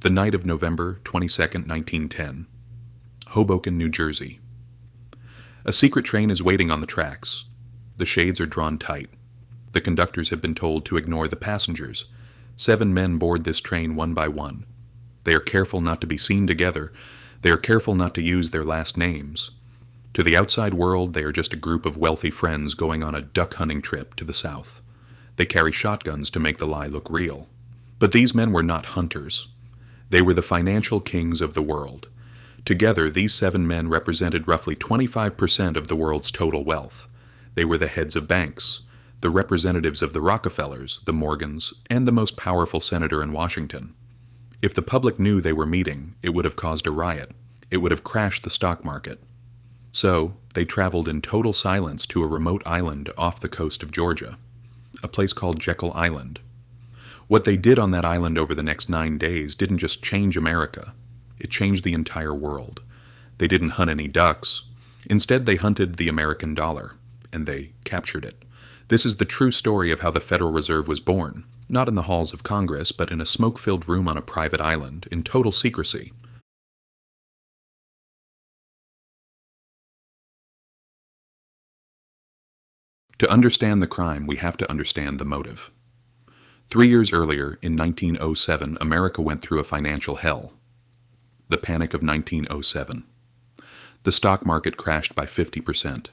The night of November 22nd, 1910. Hoboken, New Jersey. A secret train is waiting on the tracks. The shades are drawn tight. The conductors have been told to ignore the passengers. 7 men board this train one by one. They are careful not to be seen together. They are careful not to use their last names. To the outside world, they are just a group of wealthy friends going on a duck hunting trip to the south. They carry shotguns to make the lie look real. But these men were not hunters. They were the financial kings of the world. Together, these 7 men represented roughly 25% of the world's total wealth. They were the heads of banks, the representatives of the Rockefellers, the Morgans, and the most powerful senator in Washington. If the public knew they were meeting, it would have caused a riot. It would have crashed the stock market. So, they traveled in total silence to a remote island off the coast of Georgia, a place called Jekyll Island. What they did on that island over the next 9 days didn't just change America. It changed the entire world. They didn't hunt any ducks. Instead, they hunted the American dollar, and they captured it. This is the true story of how the Federal Reserve was born, not in the halls of Congress, but in a smoke-filled room on a private island, in total secrecy. To understand the crime, we have to understand the motive. 3 years earlier, in 1907, America went through a financial hell. The Panic of 1907. The stock market crashed by 50%.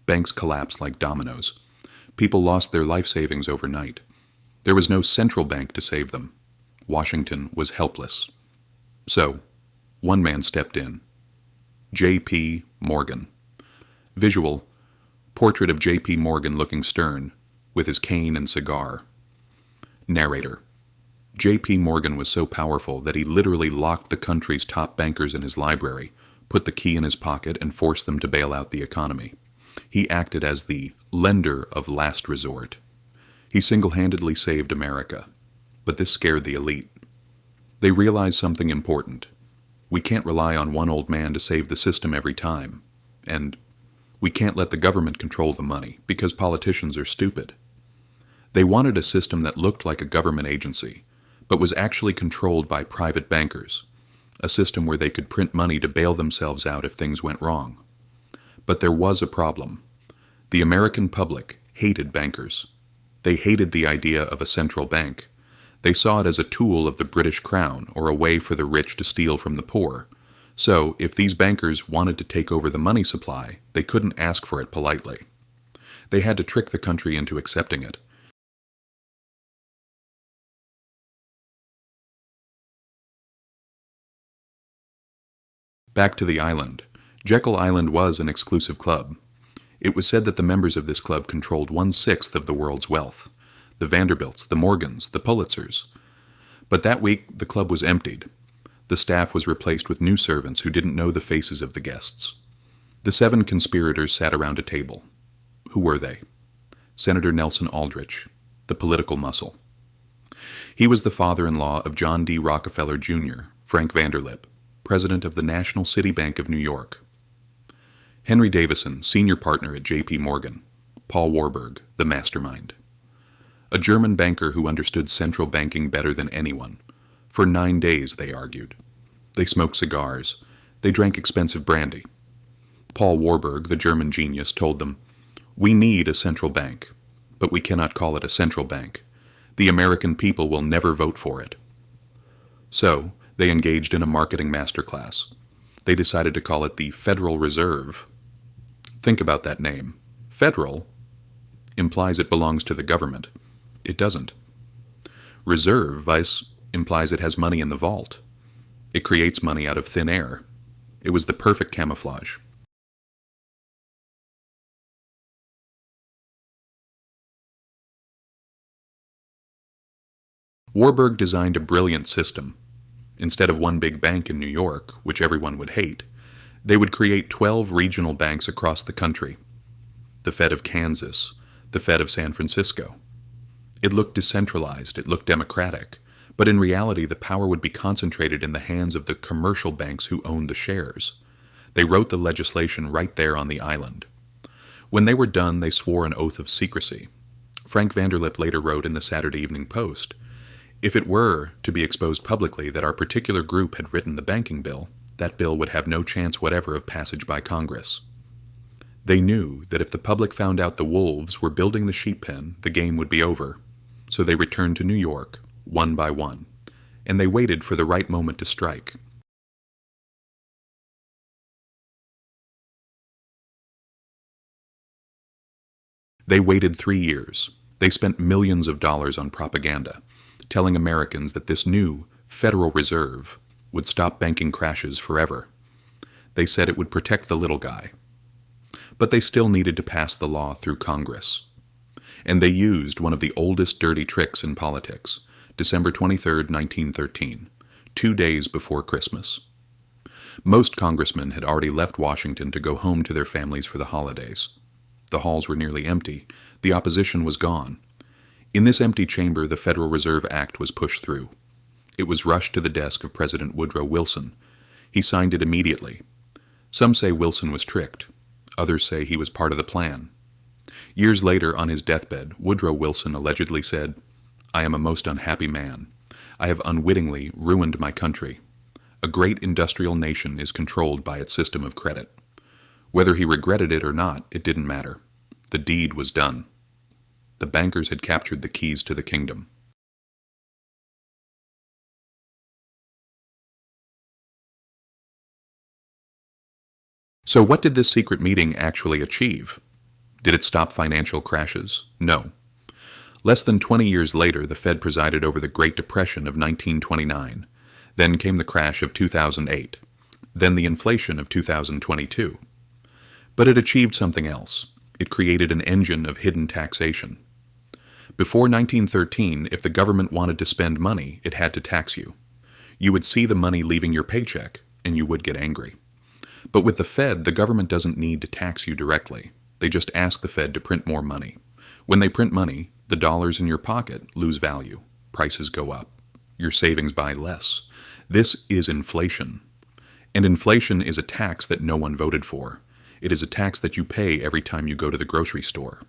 Banks collapsed like dominoes. People lost their life savings overnight. There was no central bank to save them. Washington was helpless. So, one man stepped in. J.P. Morgan. Visual, portrait of J.P. Morgan looking stern, with his cane and cigar. Narrator. J.P. Morgan was so powerful that he literally locked the country's top bankers in his library, put the key in his pocket, and forced them to bail out the economy. He acted as the lender of last resort. He single-handedly saved America. But this scared the elite. They realized something important. We can't rely on one old man to save the system every time. And we can't let the government control the money, because politicians are stupid. They wanted a system that looked like a government agency, but was actually controlled by private bankers, a system where they could print money to bail themselves out if things went wrong. But there was a problem. The American public hated bankers. They hated the idea of a central bank. They saw it as a tool of the British Crown or a way for the rich to steal from the poor. So, if these bankers wanted to take over the money supply, they couldn't ask for it politely. They had to trick the country into accepting it. Back to the island. Jekyll Island was an exclusive club. It was said that the members of this club controlled 1/6 of the world's wealth. The Vanderbilts, the Morgans, the Pulitzers. But that week, the club was emptied. The staff was replaced with new servants who didn't know the faces of the guests. The 7 conspirators sat around a table. Who were they? Senator Nelson Aldrich, the political muscle. He was the father-in-law of John D. Rockefeller, Jr., Frank Vanderlip, president of the National City Bank of New York. Henry Davison, senior partner at J.P. Morgan. Paul Warburg, the mastermind. A German banker who understood central banking better than anyone. For 9 days, they argued. They smoked cigars. They drank expensive brandy. Paul Warburg, the German genius, told them, "We need a central bank, but we cannot call it a central bank. The American people will never vote for it." So, they engaged in a marketing masterclass. They decided to call it the Federal Reserve. Think about that name. Federal implies it belongs to the government. It doesn't. Reserve vice implies it has money in the vault. It creates money out of thin air. It was the perfect camouflage. Warburg designed a brilliant system. Instead of one big bank in New York, which everyone would hate, they would create 12 regional banks across the country. The Fed of Kansas, the Fed of San Francisco. It looked decentralized, it looked democratic, but in reality the power would be concentrated in the hands of the commercial banks who owned the shares. They wrote the legislation right there on the island. When they were done, they swore an oath of secrecy. Frank Vanderlip later wrote in the Saturday Evening Post, If it were to be exposed publicly that our particular group had written the banking bill, that bill would have no chance whatever of passage by Congress. They knew that if the public found out the wolves were building the sheep pen, the game would be over. So they returned to New York, one by one, and they waited for the right moment to strike. They waited 3 years. They spent millions of dollars on propaganda, telling Americans that this new Federal Reserve would stop banking crashes forever. They said it would protect the little guy. But they still needed to pass the law through Congress. And they used one of the oldest dirty tricks in politics, December 23, 1913, 2 days before Christmas. Most congressmen had already left Washington to go home to their families for the holidays. The halls were nearly empty. The opposition was gone. In this empty chamber, the Federal Reserve Act was pushed through. It was rushed to the desk of President Woodrow Wilson. He signed it immediately. Some say Wilson was tricked. Others say he was part of the plan. Years later, on his deathbed, Woodrow Wilson allegedly said, "I am a most unhappy man. I have unwittingly ruined my country. A great industrial nation is controlled by its system of credit." Whether he regretted it or not, it didn't matter. The deed was done. The bankers had captured the keys to the kingdom. So what did this secret meeting actually achieve? Did it stop financial crashes? No. Less than 20 years later, the Fed presided over the Great Depression of 1929. Then came the crash of 2008. Then the inflation of 2022. But it achieved something else. It created an engine of hidden taxation. Before 1913, if the government wanted to spend money, it had to tax you. You would see the money leaving your paycheck, and you would get angry. But with the Fed, the government doesn't need to tax you directly. They just ask the Fed to print more money. When they print money, the dollars in your pocket lose value. Prices go up. Your savings buy less. This is inflation. And inflation is a tax that no one voted for. It is a tax that you pay every time you go to the grocery store.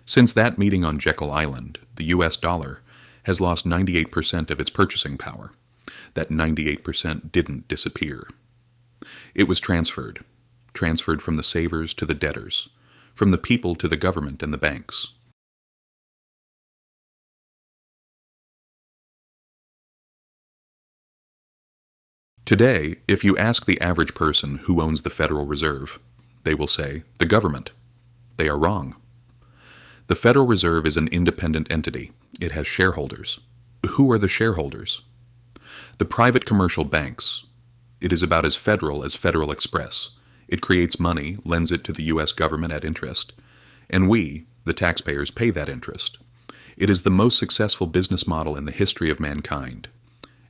Since that meeting on Jekyll Island, the US dollar has lost 98% of its purchasing power. That 98% didn't disappear. It was transferred from the savers to the debtors, from the people to the government and the banks. Today, if you ask the average person who owns the Federal Reserve, they will say, the government. They are wrong. The Federal Reserve is an independent entity. It has shareholders. Who are the shareholders? The private commercial banks. It is about as Federal Express. It creates money, lends it to the U.S. government at interest, and we, the taxpayers, pay that interest. It is the most successful business model in the history of mankind,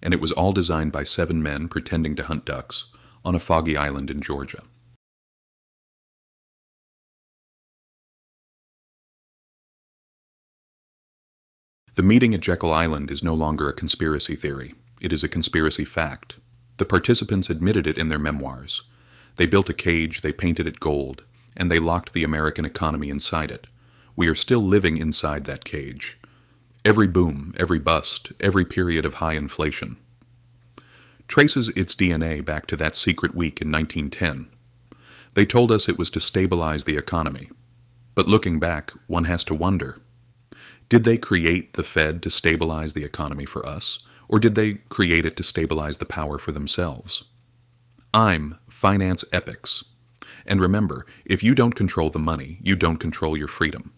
and it was all designed by 7 men pretending to hunt ducks on a foggy island in Georgia. The meeting at Jekyll Island is no longer a conspiracy theory. It is a conspiracy fact. The participants admitted it in their memoirs. They built a cage, they painted it gold, and they locked the American economy inside it. We are still living inside that cage. Every boom, every bust, every period of high inflation traces its DNA back to that secret week in 1910. They told us it was to stabilize the economy. But looking back, one has to wonder, did they create the Fed to stabilize the economy for us, or did they create it to stabilize the power for themselves? I'm Finance Epics. And remember, if you don't control the money, you don't control your freedom.